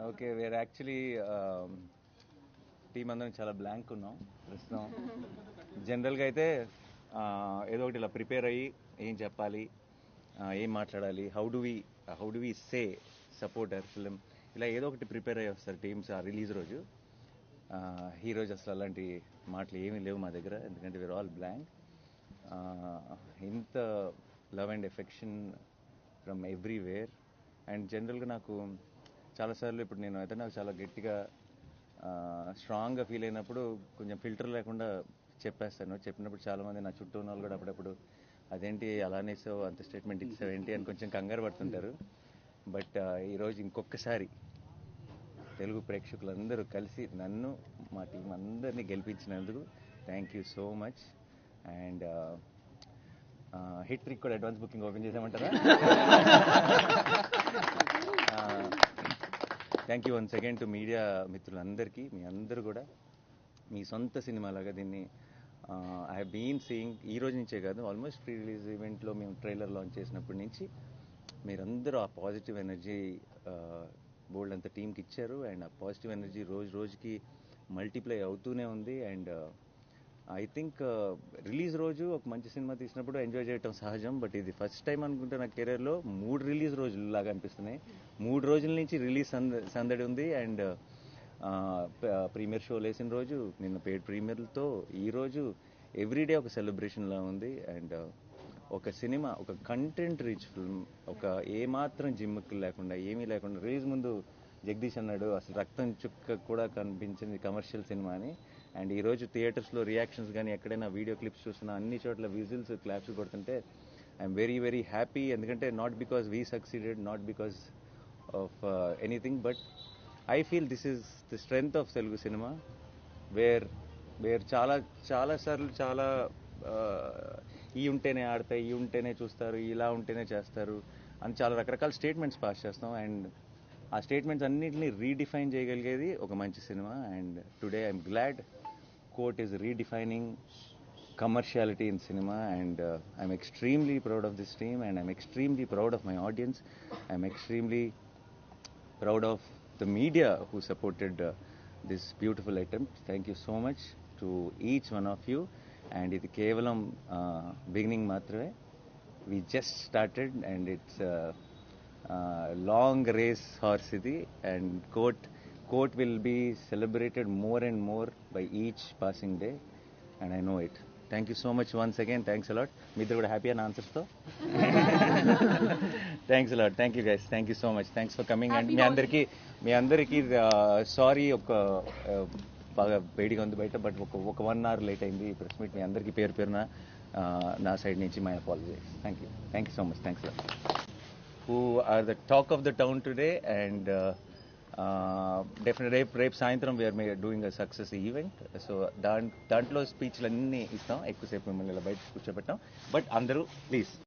Okay, wear actually team అందరం చాలా blank ఉన్నాం ప్రస్తుతం. జనరల్గా అయితే ఏదో ఒకటి ఇలా ప్రిపేర్ అయ్యి ఏం చెప్పాలి, ఏం మాట్లాడాలి, how do we say supporter film, ఇలా ఏదో ఒకటి ప్రిపేర్ అయ్యి వస్తారు టీమ్స్ ఆ రిలీజ్ రోజు. ఈ రోజు అసలు అలాంటి మాటలు ఏమీ లేవు మా దగ్గర, ఎందుకంటే వీఆర్ ఆల్ బ్లాంక్. ఇంత love and affection from everywhere. And జనరల్గా నాకు చాలాసార్లు ఇప్పుడు నేను అయితే నాకు చాలా గట్టిగా స్ట్రాంగ్గా ఫీల్ అయినప్పుడు కొంచెం ఫిల్టర్ లేకుండా చెప్పేస్తాను. చెప్పినప్పుడు చాలామంది నా చుట్టూ ఉన్న వాళ్ళు కూడా అప్పుడప్పుడు అదేంటి అలానే ఇస్తావు, అంత స్టేట్మెంట్ ఇచ్చావు ఏంటి అని కొంచెం కంగారు పడుతుంటారు. బట్ ఈరోజు ఇంకొకసారి తెలుగు ప్రేక్షకులందరూ కలిసి నన్ను మా టీం అందరినీ గెలిపించినందుకు thank you so much. And hit trick కూడా అడ్వాన్స్ బుకింగ్ ఓపెన్ చేసామంటారా? Thank you once again to media మిత్రులందరికీ. మీ అందరూ కూడా మీ సొంత సినిమాలాగా దీన్ని ఐ హ్యావ్ బీన్ సీయింగ్. ఈ రోజు నుంచే కాదు, ఆల్మోస్ట్ ప్రీ రిలీజ్ ఈవెంట్లో మేము ట్రైలర్ లాంచ్ చేసినప్పటి నుంచి మీరందరూ ఆ పాజిటివ్ ఎనర్జీ బోల్డ్ అంత టీంకి ఇచ్చారు. అండ్ ఆ పాజిటివ్ ఎనర్జీ రోజు రోజుకి మల్టిప్లై అవుతూనే ఉంది. అండ్ ఐ థింక్ రిలీజ్ రోజు ఒక మంచి సినిమా తీసినప్పుడు ఎంజాయ్ చేయడం సహజం. బట్ ఇది ఫస్ట్ టైం అనుకుంటే నా కెరీర్లో 3 రిలీజ్ రోజులు లాగా అనిపిస్తున్నాయి. 3 రోజుల నుంచి రిలీజ్ సందడి ఉంది. అండ్ ప్రీమియర్ షో వేసిన రోజు, నిన్న పెయిడ్ ప్రీమియర్లతో ఈరోజు ఎవ్రీడే ఒక సెలబ్రేషన్లా ఉంది. అండ్ ఒక సినిమా, ఒక కంటెంట్ రిచ్ ఫిల్మ్, ఒక ఏమాత్రం జిమ్ముక్లు లేకుండా ఏమీ లేకుండా, రిలీజ్ ముందు జగదీష్ అన్నాడు అసలు రక్తం చుక్క కూడా కనిపించింది కమర్షియల్ సినిమా అని. అండ్ ఈరోజు థియేటర్స్లో రియాక్షన్స్ కానీ ఎక్కడైనా వీడియో క్లిప్స్ చూసినా అన్ని చోట్ల విజిల్స్ క్లాప్స్ కొడుతుంటే ఐఎమ్ వెరీ వెరీ హ్యాపీ. ఎందుకంటే not because we succeeded, not because of anything, but I feel this is the strength of Telugu cinema. Where చాలాసార్లు చాలా ఈ ఉంటేనే ఆడతాయి, ఈ ఉంటేనే చూస్తారు, ఇలా ఉంటేనే చేస్తారు అని చాలా రకరకాల స్టేట్మెంట్స్ పాస్ చేస్తాం. అండ్ ఆ స్టేట్మెంట్స్ అన్నింటినీ రీడిఫైన్ చేయగలిగేది ఒక మంచి cinema. And today I'm glad court is redefining commerciality in cinema. And I'm extremely proud of this team, and I'm extremely proud of my audience. I'm extremely proud of the media who supported this beautiful attempt. Thank you so much to each one of you. And ఇది కేవలం beginning మాత్రమే. We just started and it's long race horse ఇది. And court will be celebrated more and more by each passing day, and I know it. Thank you so much once again. Thanks a lot. మీ ఇద్దరు కూడా happy అని ఆన్సర్స్తో thanks a lot. Thank you guys. Thank you so much. Thanks for coming. And మీ అందరికీ sorry, ఒక బాగా వేడిగా ఉంది బయట, బట్ ఒక 1 hour లేట్ అయింది ఈ ప్రెస్ మీట్. మీ అందరికీ పేరున నా సైడ్ నుంచి my apologies. Thank you so much. Thanks a lot. Who are the talk of the town today. And definite రేపు సాయంత్రం we are doing a success event. So దాంట్లో స్పీచ్లు అన్నీ ఇస్తాం. ఎక్కువసేపు మిమ్మల్ని ఇలా బయట కూర్చోబెట్టాం. బట్ అందరూ ప్లీజ్